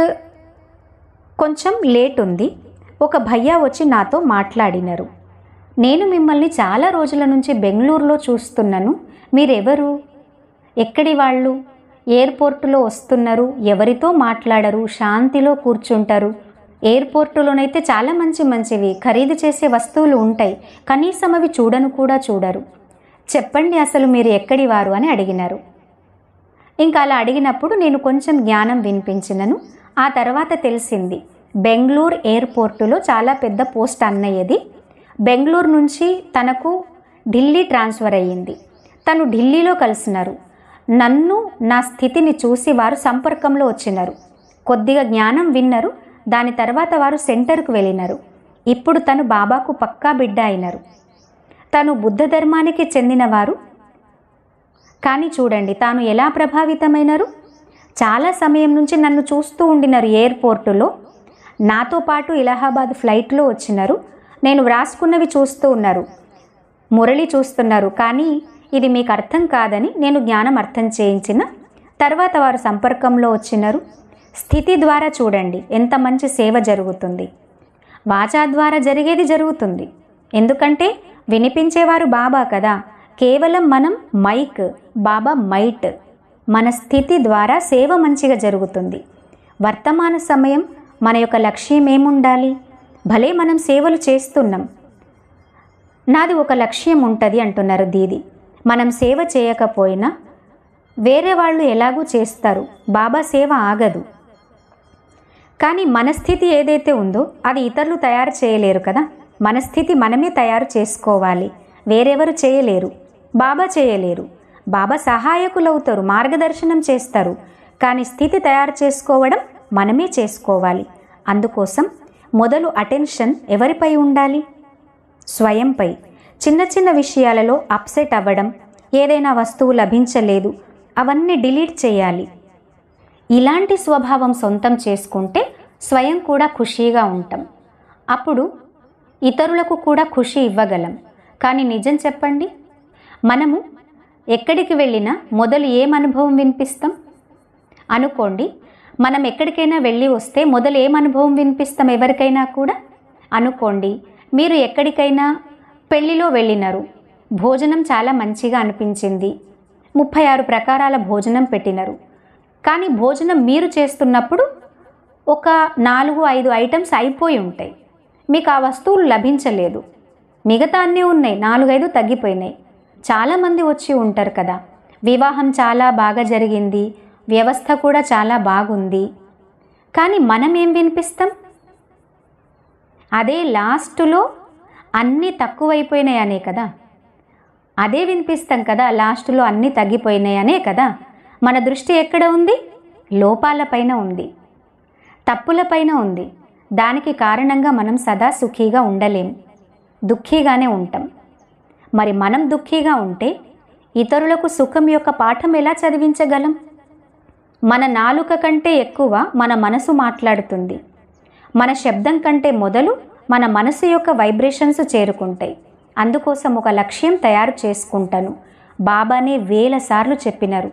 [SPEAKER 1] కొంచెం లేట్ ఉంది. ఒక భయ్యా వచ్చి నాతో మాట్లాడినారు. నేను మిమ్మల్ని చాలా రోజుల నుంచి బెంగళూరులో చూస్తున్నాను, మీరెవరు, ఎక్కడి వాళ్ళు, ఎయిర్పోర్టులో వస్తున్నారు, ఎవరితో మాట్లాడరు, శాంతిలో కూర్చుంటారు. ఎయిర్పోర్టులోనైతే చాలా మంచివి ఖరీదు చేసే వస్తువులు ఉంటాయి, కనీసం అవి చూడను కూడా చూడరు. చెప్పండి అసలు మీరు ఎక్కడి వారు అని అడిగినారు. ఇంకా అలా అడిగినప్పుడు నేను కొంచెం జ్ఞానం వినిపించినను. ఆ తర్వాత తెలిసింది, బెంగళూరు ఎయిర్పోర్టులో చాలా పెద్ద పోస్ట్ అన్నయ్యది. బెంగళూరు నుంచి తనకు ఢిల్లీ ట్రాన్స్ఫర్ అయ్యింది. తను ఢిల్లీలో కలిసినారు. నన్ను, నా స్థితిని చూసి వారు సంపర్కంలో వచ్చినారు. కొద్దిగా జ్ఞానం విన్నారు. దాని తర్వాత వారు సెంటర్కు వెళ్ళినారు. ఇప్పుడు తను బాబాకు పక్కా బిడ్డ అయినారు. తను బుద్ధ ధర్మానికి చెందినవారు. కానీ చూడండి తాను ఎలా ప్రభావితమైనారు. చాలా సమయం నుంచి నన్ను చూస్తూ ఉండినారు. ఎయిర్పోర్టులో నాతో పాటు ఇలహాబాద్ ఫ్లైట్లో వచ్చినారు. నేను వ్రాసుకున్నవి చూస్తూ ఉన్నారు, మురళి చూస్తున్నారు. కానీ ఇది మీకు అర్థం కాదని నేను జ్ఞానం అర్థం చేయించిన తర్వాత వారు సంపర్కంలో వచ్చినారు. స్థితి ద్వారా చూడండి ఎంత మంచి సేవ జరుగుతుంది. వాచా ద్వారా జరిగేది జరుగుతుంది. ఎందుకంటే వినిపించేవారు బాబా కదా. కేవలం మనం మైక్, బాబా మైట్. మన స్థితి ద్వారా సేవ మంచిగా జరుగుతుంది. వర్తమాన సమయం మన యొక్క లక్ష్యం ఏముండాలి? భలే మనం సేవలు చేస్తున్నాం, నాది ఒక లక్ష్యం ఉంటుంది అంటున్నారు దీది. మనం సేవ చేయకపోయినా వేరే వాళ్ళు ఎలాగూ చేస్తారు. బాబా సేవ ఆగదు. కానీ మన స్థితి ఏదైతే ఉందో అది ఇతరులు తయారు చేయలేరు కదా. మన స్థితి మనమే తయారు చేసుకోవాలి. వేరెవరు చేయలేరు. బాబా చేయలేరు. బాబా సహాయకులు అవుతారు, మార్గదర్శనం చేస్తారు. కానీ స్థితి తయారు చేసుకోవడం మనమే చేసుకోవాలి. అందుకోసం మొదలు అటెన్షన్ ఎవరిపై ఉండాలి? స్వయంపై. చిన్న చిన్న విషయాలలో అప్సెట్ అవ్వడం, ఏదైనా వస్తువు లభించలేదు, అవన్నీ డిలీట్ చేయాలి. ఇలాంటి స్వభావం సొంతం చేసుకుంటే స్వయం కూడా ఖుషీగా ఉంటాం. అప్పుడు ఇతరులకు కూడా ఖుషి ఇవ్వగలం. కానీ నిజం చెప్పండి, మనము ఎక్కడికి వెళ్ళినా మొదలు ఏం అనుభవం వినిపిస్తాం? అనుకోండి, మనం ఎక్కడికైనా వెళ్ళి వస్తే మొదలు ఏం అనుభవం వినిపిస్తాం ఎవరికైనా కూడా? అనుకోండి, మీరు ఎక్కడికైనా పెళ్ళిలో వెళ్ళినారు. భోజనం చాలా మంచిగా అనిపించింది. 36 ప్రకారాల భోజనం పెట్టినారు. కానీ భోజనం మీరు చేస్తున్నప్పుడు ఒక 4-5 ఐటమ్స్ అయిపోయి ఉంటాయి. మీకు ఆ వస్తువులు లభించలేదు. మిగతా అన్నీ ఉన్నాయి, 4-5 తగ్గిపోయినాయి. చాలామంది వచ్చి ఉంటారు కదా. వివాహం చాలా బాగా జరిగింది, వ్యవస్థ కూడా చాలా బాగుంది. కానీ మనం ఏం వినిపిస్తాం? అదే లాస్ట్లో అన్నీ తక్కువైపోయినాయనే కదా. అదే వినిపిస్తాం కదా, లాస్ట్లో అన్నీ తగ్గిపోయినాయనే కదా. మన దృష్టి ఎక్కడ ఉంది? లోపాలపైన ఉంది, తప్పులపైన ఉంది. దానికి కారణంగా మనం సదా సుఖీగా ఉండలేం, దుఃఖీగానే ఉంటాం. మరి మనం దుఃఖీగా ఉంటే ఇతరులకు సుఖం యొక్క పాఠం ఎలా చదివించగలం? మన నాలుక కంటే ఎక్కువ మన మనసు మాట్లాడుతుంది. మన శబ్దం కంటే మొదలు మన మనసు యొక్క వైబ్రేషన్స్ చేరుకుంటాయి. అందుకోసం ఒక లక్ష్యం తయారు చేసుకుంటాను. బాబానే 1000 సార్లు చెప్పినారు,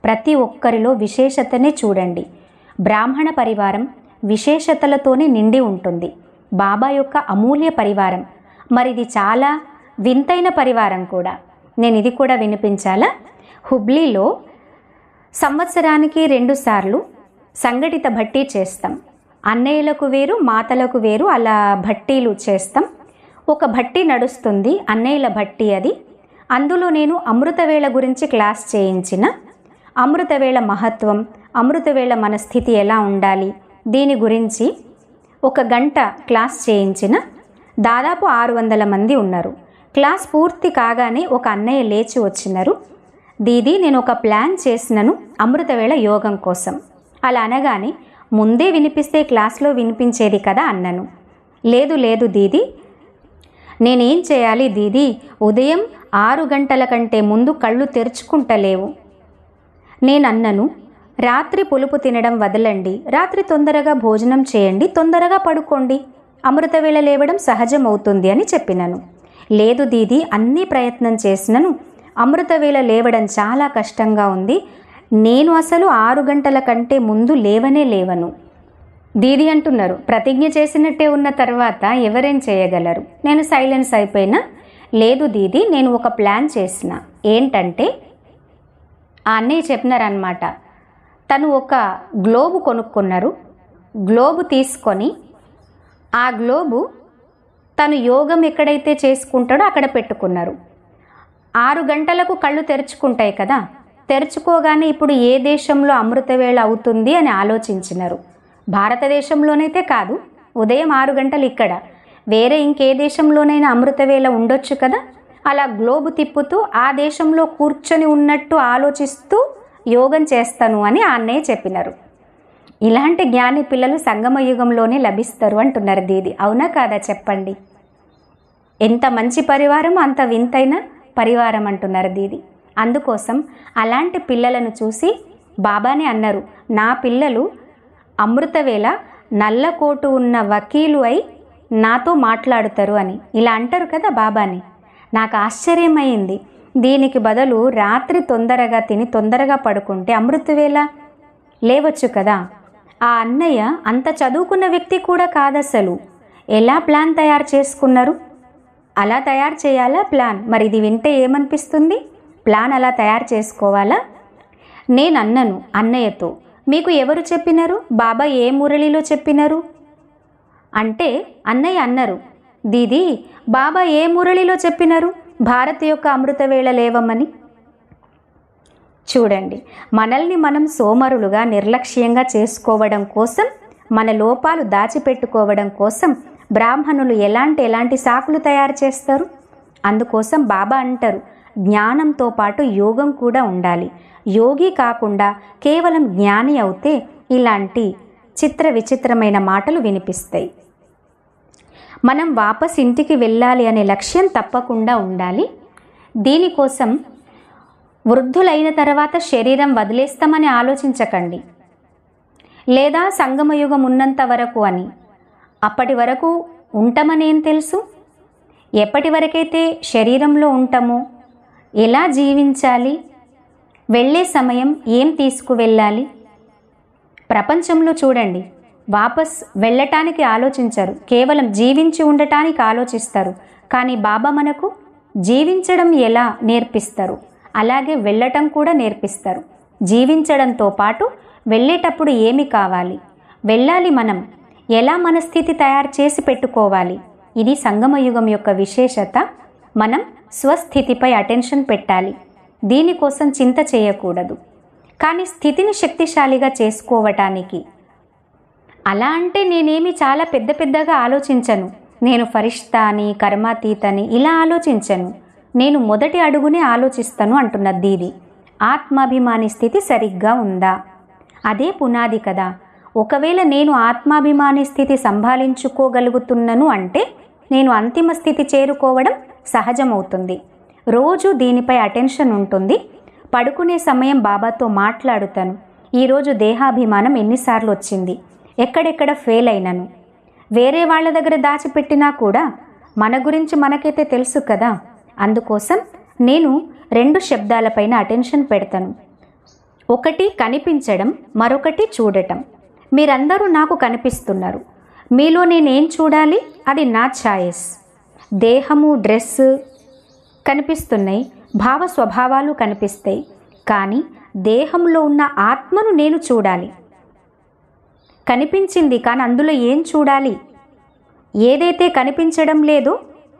[SPEAKER 1] ప్రతి ఒక్కరిలో విశేషతనే చూడండి. బ్రాహ్మణ పరివారం విశేషతలతోనే నిండి ఉంటుంది. బాబా యొక్క అమూల్య పరివారం. మరిది చాలా వింతైన పరివారం కూడా. నేను ఇది కూడా వినిపించాలా? హుబ్లీలో సంవత్సరానికి 2 సార్లు సంఘటిత భట్టీ చేస్తాం. అన్నయ్యలకు వేరు, మాతలకు వేరు, అలా భట్టీలు చేస్తాం. ఒక భట్టీ నడుస్తుంది, అన్నయ్యల భట్టీ అది. అందులో నేను అమృతవేళ గురించి క్లాస్ చేయించిన, అమృతవేళ మహత్వం, అమృతవేళ మన స్థితి ఎలా ఉండాలి, దీని గురించి 1 గంట క్లాస్ చేయించిన. దాదాపు 600 మంది ఉన్నారు. క్లాస్ పూర్తి కాగానే ఒక అన్నయ్య లేచి వచ్చినారు. దీది, నేను ఒక ప్లాన్ చేసినను అమృతవేళ యోగం కోసం. అలా అనగానే, ముందే వినిపిస్తే క్లాస్లో వినిపించేది కదా అన్నను. లేదు లేదు దీది, నేనేం చేయాలి దీది? ఉదయం 6 గంటల కంటే ముందు కళ్ళు తెరుచుకుంటలేవు. నేనన్నను, రాత్రి పులుపు తినడం వదలండి, రాత్రి తొందరగా భోజనం చేయండి, తొందరగా పడుకోండి, అమృతవేళ లేవడం సహజం అవుతుంది అని చెప్పినను. లేదు దీది, అన్నీ ప్రయత్నం చేసినను, అమృతవేళ లేవడం చాలా కష్టంగా ఉంది. నేను అసలు 6 గంటల కంటే ముందు లేవను. దీది అంటున్నారు, ప్రతిజ్ఞ చేసినట్టే ఉన్న తర్వాత ఎవరేం చేయగలరు? నేను సైలెన్స్ అయిపోయినా. లేదు దీది, నేను ఒక ప్లాన్ చేసిన. ఏంటంటే, ఆ అన్నయ్య చెప్పినారనమాట. తను ఒక గ్లోబు కొనుక్కున్నారు. గ్లోబు తీసుకొని ఆ గ్లోబు తను యోగం ఎక్కడైతే చేసుకుంటాడో అక్కడ పెట్టుకున్నారు. 6 గంటలకు కళ్ళు తెరుచుకుంటాయి కదా. తెరుచుకోగానే ఇప్పుడు ఏ దేశంలో అమృతవేళ అవుతుంది అని ఆలోచించినారు. భారతదేశంలోనైతే కాదు, ఉదయం 6 గంటలు ఇక్కడ. వేరే ఇంకే దేశంలోనైనా అమృతవేళ ఉండొచ్చు కదా. అలా గ్లోబు తిప్పుతూ ఆ దేశంలో కూర్చొని ఉన్నట్టు ఆలోచిస్తూ యోగం చేస్తాను అని ఆ అన్నయ్య చెప్పినారు. ఇలాంటి జ్ఞాని పిల్లలు సంగమ యుగంలోనే లభిస్తారు అంటున్నారు దీది. అవునా కాదా చెప్పండి? ఎంత మంచి పరివారం అంత వింతైన పరివారం అంటున్నారు దీది. అందుకోసం అలాంటి పిల్లలను చూసి బాబానే అన్నారు, నా పిల్లలు అమృతవేళ నల్లకోటు ఉన్న వకీలు అయి నాతో మాట్లాడుతారు అని. ఇలా అంటారు కదా బాబాని. నాకు ఆశ్చర్యమైంది. దీనికి బదులు రాత్రి తొందరగా తిని తొందరగా పడుకుంటే అమృతవేళ లేవచ్చు కదా. ఆ అన్నయ్య అంత చదువుకున్న వ్యక్తి కూడా కాదసలు. ఎలా ప్లాన్ తయారు చేసుకున్నారు? అలా తయారు చేయాలా ప్లాన్? మరి ఇది వింటే ఏమనిపిస్తుంది? ప్లాన్ అలా తయారు చేసుకోవాలా? నేను అన్నను అన్నయ్యతో, మీకు ఎవరు చెప్పినారు? బాబా ఏ మురళిలో చెప్పినారు అంటే అన్నయ్య అన్నారు, దీది బాబా ఏ మురళిలో చెప్పినారు భారత్ యొక్క అమృతవేళ లేవమని. చూడండి, మనల్ని మనం సోమరులుగా నిర్లక్ష్యంగా చేసుకోవడం కోసం, మన లోపాలు దాచిపెట్టుకోవడం కోసం బ్రాహ్మణులు ఎలాంటి సాకులు తయారు చేస్తారు. అందుకోసం బాబా అంటారు, జ్ఞానంతో పాటు యోగం కూడా ఉండాలి. యోగి కాకుండా కేవలం జ్ఞాని అవుతే ఇలాంటి చిత్ర విచిత్రమైన మాటలు వినిపిస్తాయి. మనం వాపస్ ఇంటికి వెళ్ళాలి అనే లక్ష్యం తప్పకుండా ఉండాలి. దీనికోసం వృద్ధులైన తర్వాత శరీరం వదిలేస్తామని ఆలోచించకండి, లేదా సంగమయుగం ఉన్నంత వరకు అని. అప్పటి వరకు ఉంటామనేం తెలుసు? ఎప్పటి వరకైతే శరీరంలో ఉంటామో ఎలా జీవించాలి, వెళ్ళే సమయం ఏం తీసుకువెళ్ళాలి. ప్రపంచంలో చూడండి, వాపస్ వెళ్ళటానికి ఆలోచించరు, కేవలం జీవించి ఉండటానికి ఆలోచిస్తారు. కానీ బాబా మనకు జీవించడం ఎలా నేర్పిస్తారు, అలాగే వెళ్ళటం కూడా నేర్పిస్తారు. జీవించడంతో పాటు వెళ్ళేటప్పుడు ఏమి కావాలి, వెళ్ళాలి మనం ఎలా, మన స్థితి తయారు చేసి పెట్టుకోవాలి. ఇది సంగమయుగం యొక్క విశేషత. మనం స్వస్థితిపై అటెన్షన్ పెట్టాలి. దీనికోసం చింత చేయకూడదు. కానీ స్థితిని శక్తిశాలిగా చేసుకోవటానికి, అలా అంటే నేనేమి చాలా పెద్దగా ఆలోచించను. నేను ఫరిష్తా అని, కర్మాతీతని ఇలా ఆలోచించను. నేను మొదటి అడుగునే ఆలోచిస్తాను అంటున్న దీది. ఆత్మాభిమాని స్థితి సరిగ్గా ఉందా? అదే పునాది కదా. ఒకవేళ నేను ఆత్మాభిమాని స్థితి సంభాళించుకోగలుగుతున్నాను అంటే నేను అంతిమ స్థితి చేరుకోవడం సహజమవుతుంది. రోజు దీనిపై అటెన్షన్ ఉంటుంది. పడుకునే సమయం బాబాతో మాట్లాడుతాను, ఈరోజు దేహాభిమానం ఎన్నిసార్లు వచ్చింది, ఎక్కడెక్కడ ఫెయిల్ అయినను. వేరే వాళ్ళ దగ్గర దాచిపెట్టినా కూడా మన గురించి మనకైతే తెలుసు కదా. అందుకోసం నేను 2 శబ్దాలపైన అటెన్షన్ పెడతాను. ఒకటి కనిపించడం, మరొకటి చూడటం. మీరందరూ నాకు కనిపిస్తున్నారు. మీలో నేనేం చూడాలి, అది నా ఛాయిస్. దేహము, డ్రెస్ కనిపిస్తున్నాయి, భావ స్వభావాలు కనిపిస్తాయి. కానీ దేహంలో ఉన్న ఆత్మను నేను చూడాలి. కనిపించింది కానీ అందులో ఏం చూడాలి? ఏదైతే కనిపించడం లేదో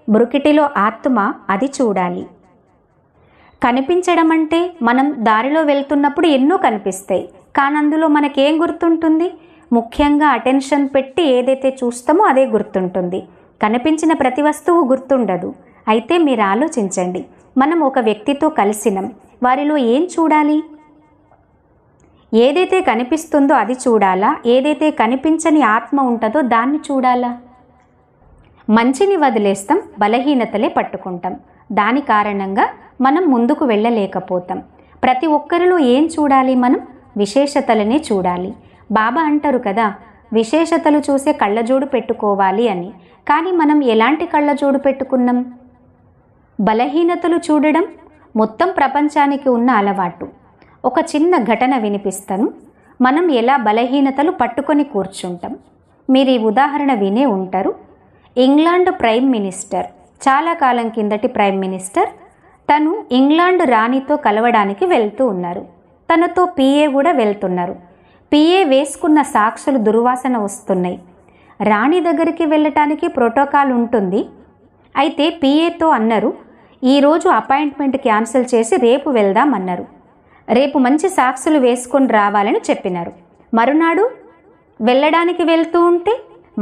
[SPEAKER 1] బ్రుకిటిలో ఆత్మ, అది చూడాలి. కనిపించడం అంటే మనం దారిలో వెళ్తున్నప్పుడు ఎన్నో కనిపిస్తాయి, కానీ అందులో మనకేం గుర్తుంటుంది? ముఖ్యంగా అటెన్షన్ పెట్టి ఏదైతే చూస్తామో అదే గుర్తుంటుంది. కనిపించిన ప్రతి వస్తువు గుర్తుండదు. అయితే మీరు ఆలోచించండి, మనం ఒక వ్యక్తితో కలిసినాం, వారిలో ఏం చూడాలి? ఏదైతే కనిపిస్తుందో అది చూడాలా? ఏదైతే కనిపించని ఆత్మ ఉంటుందో దాన్ని చూడాలా? మంచిని వదిలేస్తాం, బలహీనతలే పట్టుకుంటాం. దాని కారణంగా మనం ముందుకు వెళ్ళలేకపోతాం. ప్రతి ఒక్కరిలో ఏం చూడాలి? మనం విశేషతలనే చూడాలి. బాబా అంటారు కదా, విశేషతలు చూసే కళ్ళజోడు పెట్టుకోవాలి అని. కానీ మనం ఎలాంటి కళ్ళజోడు పెట్టుకున్నాం? బలహీనతలు చూడడం మొత్తం ప్రపంచానికి ఉన్న అలవాటు. ఒక చిన్న ఘటన వినిపిస్తాను. మనం ఎలా బలహీనతలు పట్టుకొని కూర్చుంటాం. మీరు ఈ ఉదాహరణ వినే ఉంటారు. ఇంగ్లాండ్ ప్రైమ్ మినిస్టర్, చాలా కాలం కిందటి ప్రైమ్ మినిస్టర్, తను ఇంగ్లాండ్ రాణితో కలవడానికి వెళ్తూ ఉన్నారు. తనతో పిఏ కూడా వెళ్తున్నారు. పిఏ వేసుకున్న సాక్సులు దుర్వాసన వస్తున్నాయి. రాణి దగ్గరికి వెళ్ళటానికి ప్రోటోకాల్ ఉంటుంది. అయితే పిఏతో అన్నారు, ఈరోజు అపాయింట్మెంట్ క్యాన్సిల్ చేసి రేపు వెళ్దాం అన్నారు. రేపు మంచి సాక్సులు వేసుకొని రావాలని చెప్పినారు. మరునాడు వెళ్ళడానికి వెళ్తూ ఉంటే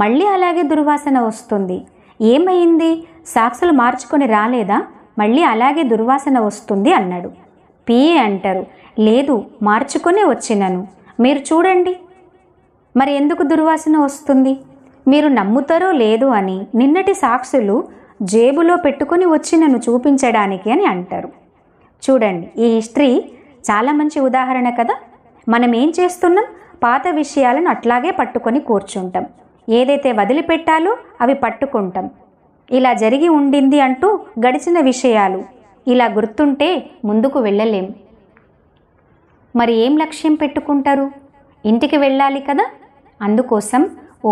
[SPEAKER 1] మళ్ళీ అలాగే దుర్వాసన వస్తుంది. ఏమైంది? సాక్సులు మార్చుకొని రాలేదా? మళ్ళీ అలాగే దుర్వాసన వస్తుంది అన్నాడు. పిఏ అంటారు. లేదు, మార్చుకొనే వచ్చినను. మీరు చూడండి, మరి ఎందుకు దుర్వాసన వస్తుంది? మీరు నమ్ముతారో లేదు అని నిన్నటి సాక్షులు జేబులో పెట్టుకొని వచ్చి నన్ను చూపించడానికి అని అంటారు. చూడండి, ఈ హిస్టరీ చాలా మంచి ఉదాహరణ కదా. మనం ఏం చేస్తున్నాం? పాత విషయాలను అట్లాగే పట్టుకొని కూర్చుంటాం. ఏదైతే వదిలిపెట్టాలో అవి పట్టుకుంటాం. ఇలా జరిగి ఉండింది అంటూ గడిచిన విషయాలు ఇలా గుర్తుంటే ముందుకు వెళ్ళలేం. మరి ఏం లక్ష్యం పెట్టుకుంటారు? ఇంటికి వెళ్ళాలి కదా. అందుకోసం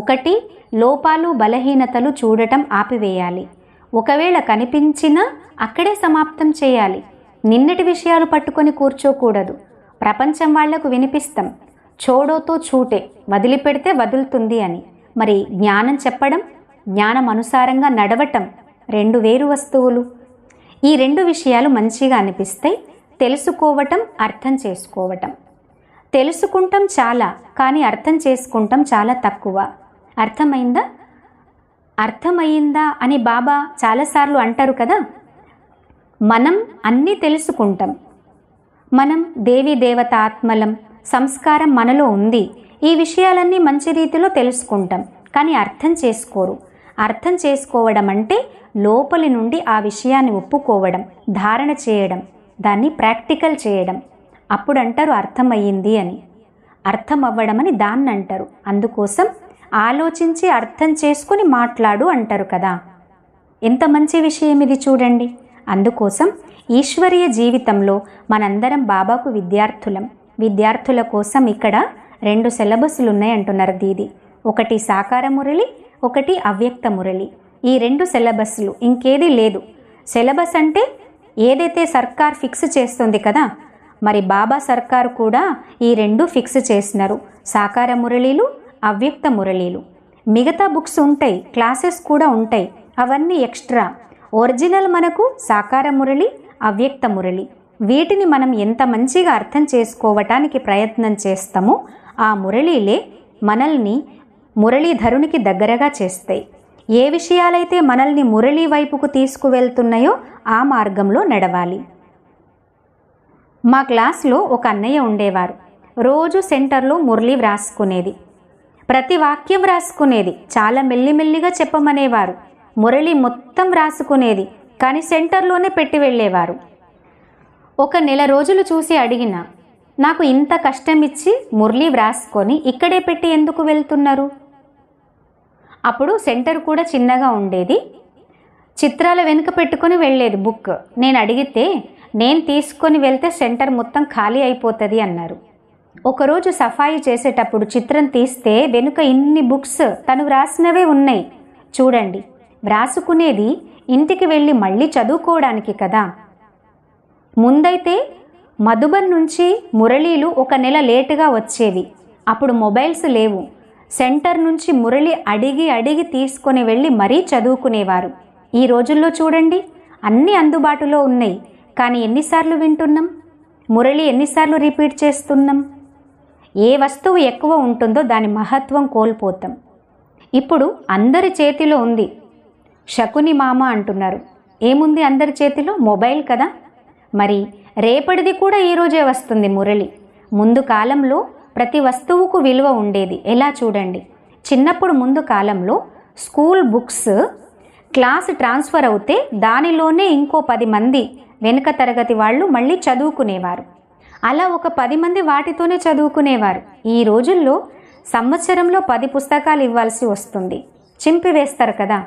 [SPEAKER 1] ఒకటి, లోపాలు బలహీనతలు చూడటం ఆపివేయాలి. ఒకవేళ కనిపించినా అక్కడే సమాప్తం చేయాలి. నిన్నటి విషయాలు పట్టుకొని కూర్చోకూడదు. ప్రపంచం వాళ్లకు వినిపిస్తాం, చోడోతో చూటే, వదిలిపెడితే వదులుతుంది అని. మరి జ్ఞానం చెప్పడం, జ్ఞానం అనుసారంగా నడవటం రెండు వేరు వస్తువులు. ఈ రెండు విషయాలు మంచిగా అనిపిస్తాయి. తెలుసుకోవటం, అర్థం చేసుకోవటం. తెలుసుకుంటాం చాలా, కానీ అర్థం చేసుకుంటాం చాలా తక్కువ. అర్థమైందా? అర్థమైందా అని బాబా చాలాసార్లు అంటారు కదా. మనం అన్నీ తెలుసుకుంటాం. మనం దేవీ దేవత ఆత్మలం, సంస్కారం మనలో ఉంది. ఈ విషయాలన్నీ మంచి రీతిలో తెలుసుకుంటాం, కానీ అర్థం చేసుకోరు. అర్థం చేసుకోవడం అంటే లోపలి నుండి ఆ విషయాన్ని ఒప్పుకోవడం, ధారణ చేయడం, దాన్ని ప్రాక్టికల్ చేయడం. అప్పుడు అంటారు అర్థమయ్యింది అని. అర్థం అవ్వడం అని దాన్ని అంటారు. అందుకోసం ఆలోచించి అర్థం చేసుకుని మాట్లాడు అంటారు కదా. ఎంత మంచి విషయం ఇది చూడండి. అందుకోసం ఈశ్వరీయ జీవితంలో మనందరం బాబాకు విద్యార్థులం. విద్యార్థుల కోసం ఇక్కడ 2 సిలబస్లు ఉన్నాయి అంటున్నారు దీది. ఒకటి సాకార మురళి, ఒకటి అవ్యక్త మురళి. ఈ 2 సిలబస్లు, ఇంకేది లేదు. సిలబస్ అంటే ఏదైతే సర్కార్ ఫిక్స్ చేస్తుంది కదా, మరి బాబా సర్కారు కూడా ఈ 2 ఫిక్స్ చేసినారు. సాకార మురళీలు, అవ్యక్త మురళీలు. మిగతా బుక్స్ ఉంటాయి, క్లాసెస్ కూడా ఉంటాయి, అవన్నీ ఎక్స్ట్రా. ఒరిజినల్ మనకు సాకార మురళి, అవ్యక్త మురళి. వీటిని మనం ఎంత మంచిగా అర్థం చేసుకోవటానికి ప్రయత్నం చేస్తామో ఆ మురళీలే మనల్ని మురళీధరునికి దగ్గరగా చేస్తాయి. ఏ విషయాలైతే మనల్ని మురళీ వైపుకు తీసుకువెళ్తున్నాయో ఆ మార్గంలో నడవాలి. మా క్లాస్లో ఒక అన్నయ్య ఉండేవారు. రోజు సెంటర్లో మురళి వ్రాసుకునేది, ప్రతి వాక్యం వ్రాసుకునేది. చాలా మెల్లిమెల్లిగా చెప్పమనేవారు. మురళి మొత్తం వ్రాసుకునేది, కానీ సెంటర్లోనే పెట్టి వెళ్ళేవారు. ఒక నెల రోజులు చూసి అడిగిన, నాకు ఇంత కష్టం ఇచ్చి మురళి వ్రాసుకొని ఇక్కడే పెట్టి ఎందుకు వెళ్తున్నారు? అప్పుడు సెంటర్ కూడా చిన్నగా ఉండేది. చిత్రాల వెనుక పెట్టుకొని వెళ్ళేది బుక్. నేను అడిగితే, నేను తీసుకొని వెళ్తే సెంటర్ మొత్తం ఖాళీ అయిపోతుంది అన్నారు. ఒకరోజు సఫాయి చేసేటప్పుడు చిత్రం తీస్తే వెనుక ఇన్ని బుక్స్ తను వ్రాసినవే ఉన్నాయి. చూడండి, వ్రాసుకునేది ఇంటికి వెళ్ళి మళ్ళీ చదువుకోవడానికి కదా. ముందైతే మధుబన్ నుంచి మురళీలు ఒక నెల లేటుగా వచ్చేవి. అప్పుడు మొబైల్స్ లేవు. సెంటర్ నుంచి మురళి అడిగి అడిగి తీసుకొని వెళ్ళి మరీ చదువుకునేవారు. ఈ రోజుల్లో చూడండి, అన్నీ అందుబాటులో ఉన్నాయి, కానీ ఎన్నిసార్లు వింటున్నాం? మురళి ఎన్నిసార్లు రిపీట్ చేస్తున్నాం? ఏ వస్తువు ఎక్కువ ఉంటుందో దాని మహత్వం కోల్పోతాం. ఇప్పుడు అందరి చేతిలో ఉంది. శకుని మామ అంటున్నారు. ఏముంది అందరి చేతిలో? మొబైల్ కదా. మరి రేపటిది కూడా ఈరోజే వస్తుంది మురళి. ముందు కాలంలో ప్రతి వస్తువుకు విలువ ఉండేది. ఎలా చూడండి, చిన్నప్పుడు ముందు కాలంలో స్కూల్ బుక్స్ క్లాస్ ట్రాన్స్ఫర్ అవుతే దానిలోనే ఇంకో 10 మంది వెనుక తరగతి వాళ్ళు మళ్ళీ చదువుకునేవారు. అలా ఒక 10 మంది వాటితోనే చదువుకునేవారు. ఈ రోజుల్లో సంవత్సరంలో 10 పుస్తకాలు ఇవ్వాల్సి వస్తుంది. చింపివేస్తారు కదా.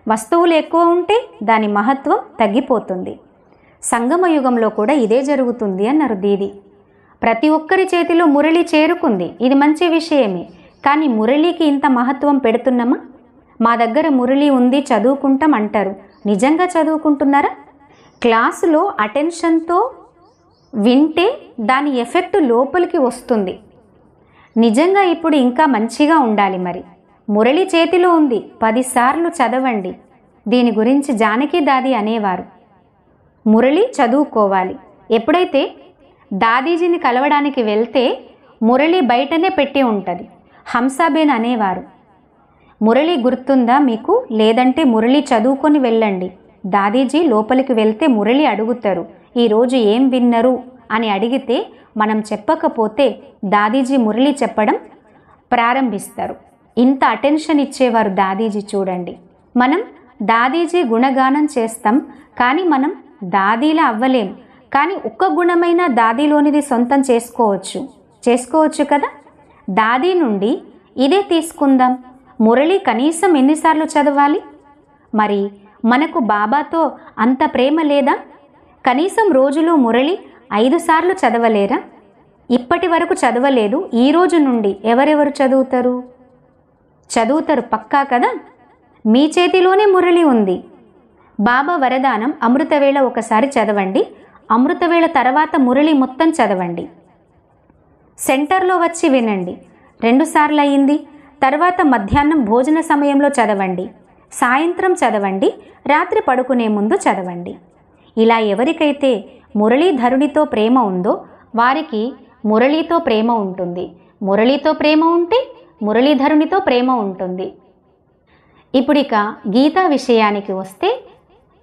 [SPEAKER 1] వస్తువులు ఎక్కువ ఉంటే దాని మహత్వం తగ్గిపోతుంది. సంగమ యుగంలో కూడా ఇదే జరుగుతుంది అన్నారు దీది. ప్రతి ఒక్కరి చేతిలో మురళి చేరుకుంది. ఇది మంచి విషయమే, కానీ మురళికి ఇంత మహత్వం పెడుతున్నామా? మా దగ్గర మురళి ఉంది, చదువుకుంటాం అంటారు. నిజంగా చదువుకుంటున్నారా? క్లాసులో అటెన్షన్తో వింటే దాని ఎఫెక్ట్ లోపలికి వస్తుంది. నిజంగా ఇప్పుడు ఇంకా మంచిగా ఉండాలి. మరి మురళి చేతిలో ఉంది, 10 సార్లు చదవండి. దీని గురించి జానకి దాది అనేవారు, మురళి చదువుకోవాలి. ఎప్పుడైతే దాదీజీని కలవడానికి వెళ్తే మురళి బయటనే పెట్టి ఉంటుంది. హంసాబేన్ అనేవారు, మురళి గుర్తుందా మీకు? లేదంటే మురళి చదువుకొని వెళ్ళండి. దాదీజీ లోపలికి వెళ్తే మురళి అడుగుతారు, ఈరోజు ఏం విన్నరు అని అడిగితే మనం చెప్పకపోతే దాదీజీ మురళి చెప్పడం ప్రారంభిస్తారు. ఇంత అటెన్షన్ ఇచ్చేవారు దాదీజీ చూడండి. మనం దాదీజీ గుణగానం చేస్తాం, కానీ మనం దాదీలా అవ్వలేం. కానీ ఒక్క గుణమైన దాదీలోనిది సొంతం చేసుకోవచ్చు కదా. దాదీ నుండి ఇదే తీసుకుందాం. మురళి కనీసం ఎన్నిసార్లు చదవాలి? మరి మనకు బాబాతో అంత ప్రేమ లేదా? కనీసం రోజులో మురళి 5 సార్లు చదవలేరా? ఇప్పటి వరకు చదవలేదు, ఈ రోజు నుండి ఎవరెవరు చదువుతారు పక్కా కదా. మీ చేతిలోనే మురళి ఉంది. బాబా వరదానం అమృతవేళ ఒకసారి చదవండి, అమృతవేళ తర్వాత మురళి మొత్తం చదవండి. సెంటర్లో వచ్చి వినండి, 2 సార్లు అయ్యింది. తర్వాత మధ్యాహ్నం భోజన సమయంలో చదవండి, సాయంత్రం చదవండి, రాత్రి పడుకునే ముందు చదవండి. ఇలా ఎవరికైతే మురళీధరునితో ప్రేమ ఉందో వారికి మురళితో ప్రేమ ఉంటుంది. మురళితో ప్రేమ ఉంటే మురళీధరునితో ప్రేమ ఉంటుంది. ఇప్పుడిక గీతా విషయానికి వస్తే,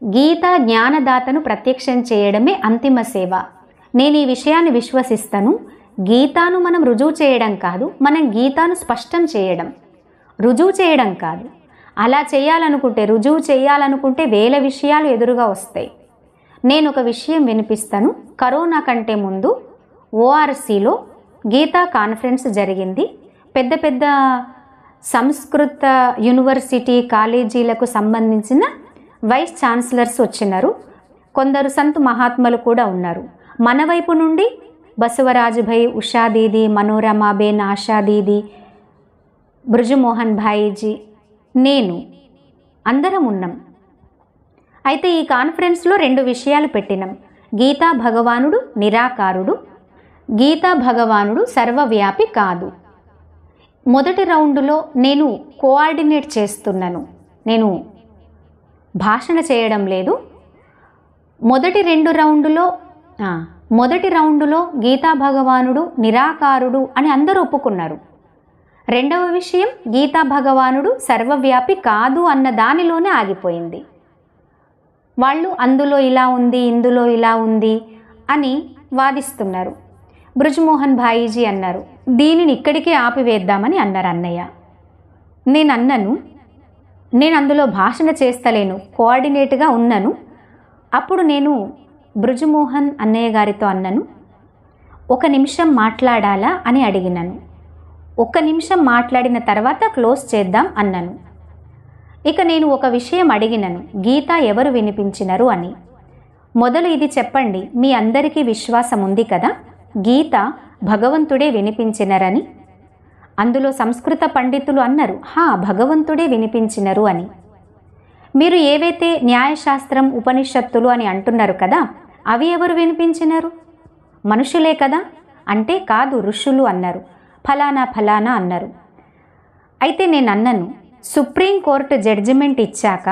[SPEAKER 1] గీతా జ్ఞానదాతను ప్రత్యక్షం చేయడమే అంతిమ సేవ. నేను ఈ విషయాన్ని విశ్వసిస్తాను. గీతాను మనం రుజువు చేయడం కాదు, మనం గీతాను స్పష్టం చేయడం. రుజువు చేయడం కాదు. అలా చేయాలనుకుంటే, రుజువు చేయాలనుకుంటే వేల విషయాలు ఎదురుగా వస్తాయి. నేను ఒక విషయం వినిపిస్తాను. కరోనా కంటే ముందు ఓఆర్సీలో గీతా కాన్ఫరెన్స్ జరిగింది. పెద్ద పెద్ద సంస్కృత యూనివర్సిటీ కాలేజీలకు సంబంధించిన వైస్ ఛాన్సలర్స్ వచ్చినారు. కొందరు సంత్ మహాత్ములు కూడా ఉన్నారు. మన వైపు నుండి బసవరాజుభాయ్, ఉషా దీది, మనోరమాబేన్, ఆశా దీది, బృజమోహన్ భాయిజీ, నేను అందరం ఉన్నాం. అయితే ఈ కాన్ఫరెన్స్లో 2 విషయాలు పెట్టినాం. గీతా భగవానుడు నిరాకారుడు, గీతా భగవానుడు సర్వవ్యాపి కాదు. మొదటి రౌండ్లో నేను కోఆర్డినేట్ చేస్తున్నాను, నేను భాషణ చేయడం లేదు. మొదటి రౌండులో గీతా భగవానుడు నిరాకారుడు అని అందరూ ఒప్పుకున్నారు. రెండవ విషయం గీతా భగవానుడు సర్వవ్యాపి కాదు అన్న దానిలోనే ఆగిపోయింది. వాళ్ళు అందులో ఇలా ఉంది, ఇందులో ఇలా ఉంది అని వాదిస్తున్నారు. బృజమోహన్ భాయిజీ అన్నారు, దీనిని ఇక్కడికే ఆపివేద్దామని అన్నారు అన్నయ్య. నేను అందులో భాషణ చేస్తలేను, కోఆర్డినేట్గా ఉన్నాను. అప్పుడు నేను బృజమోహన్ అన్నయ్య గారితో అన్నాను, 1 నిమిషం మాట్లాడాలా అని అడిగినాను. 1 నిమిషం మాట్లాడిన తర్వాత క్లోజ్ చేద్దాం అన్నాను. ఇక నేను ఒక విషయం అడిగినను, గీత ఎవరు వినిపించినరు అని. మొదలు ఇది చెప్పండి, మీ అందరికీ విశ్వాసం ఉంది కదా గీత భగవంతుడే వినిపించినరని. అందులో సంస్కృత పండితులు అన్నారు, భగవంతుడే వినిపించినరు అని. మీరు ఏవైతే న్యాయశాస్త్రం, ఉపనిషత్తులు అని అంటున్నారు కదా, అవి ఎవరు వినిపించినారు? మనుషులే కదా అంటే, కాదు ఋషులు అన్నారు, ఫలానా ఫలానా అన్నారు. అయితే నేను అన్నాను, సుప్రీంకోర్టు జడ్జిమెంట్ ఇచ్చాక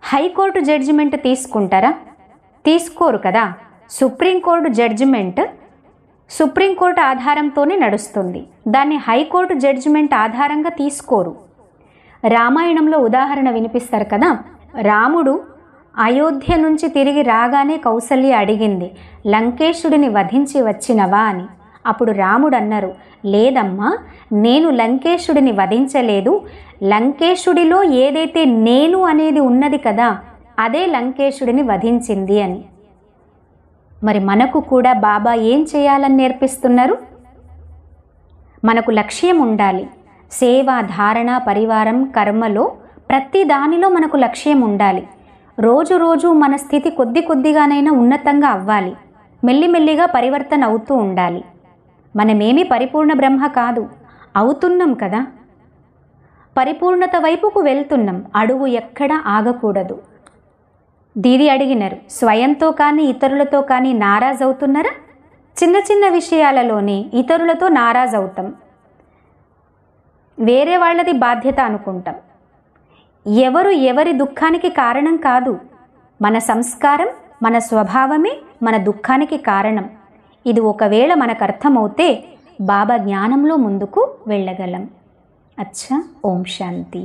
[SPEAKER 1] హైకోర్టు జడ్జిమెంట్ తీసుకుంటారా? తీసుకోరు కదా. సుప్రీంకోర్టు ఆధారంతోనే నడుస్తుంది, దాన్ని హైకోర్టు జడ్జిమెంట్ ఆధారంగా తీసుకోరు. రామాయణంలో ఉదాహరణ వినిపిస్తారు కదా, రాముడు అయోధ్య నుంచి తిరిగి రాగానే కౌసల్య అడిగింది, లంకేశుడిని వధించి వచ్చినవా అని. అప్పుడు రాముడు అన్నారు, లేదమ్మా, నేను లంకేశుడిని వధించలేదు, లంకేశుడిలో ఏదైతే నేను అనేది ఉన్నది కదా, అదే లంకేశుడిని వధించింది అని. మరి మనకు కూడా బాబా ఏం చేయాలని నేర్పిస్తున్నారు? మనకు లక్ష్యం ఉండాలి. సేవ, ధారణ, పరివారం, కర్మలో ప్రతి దానిలో మనకు లక్ష్యం ఉండాలి. రోజు రోజు మన స్థితి కొద్దిగానైనా ఉన్నతంగా అవ్వాలి. మెల్లిమెల్లిగా పరివర్తన అవుతూ ఉండాలి. మనమేమీ పరిపూర్ణ బ్రహ్మ కాదు, అవుతున్నాం కదా. పరిపూర్ణత వైపుకు వెళ్తున్నాం, అడుగు ఎక్కడా ఆగకూడదు. దీది అడిగినారు, స్వయంతో కానీ ఇతరులతో కానీ నారాజ్ అవుతున్నారా? చిన్న చిన్న విషయాలలోనే ఇతరులతో నారాజ్ అవుతాం, వేరే వాళ్ళది బాధ్యత అనుకుంటాం. ఎవరి దుఃఖానికి కారణం కాదు, మన సంస్కారం, మన స్వభావమే మన దుఃఖానికి కారణం. ఇది ఒకవేళ మనకు అర్థమవుతే బాబా జ్ఞానంలో ముందుకు వెళ్ళగలం. అచ్చా, ఓం శాంతి.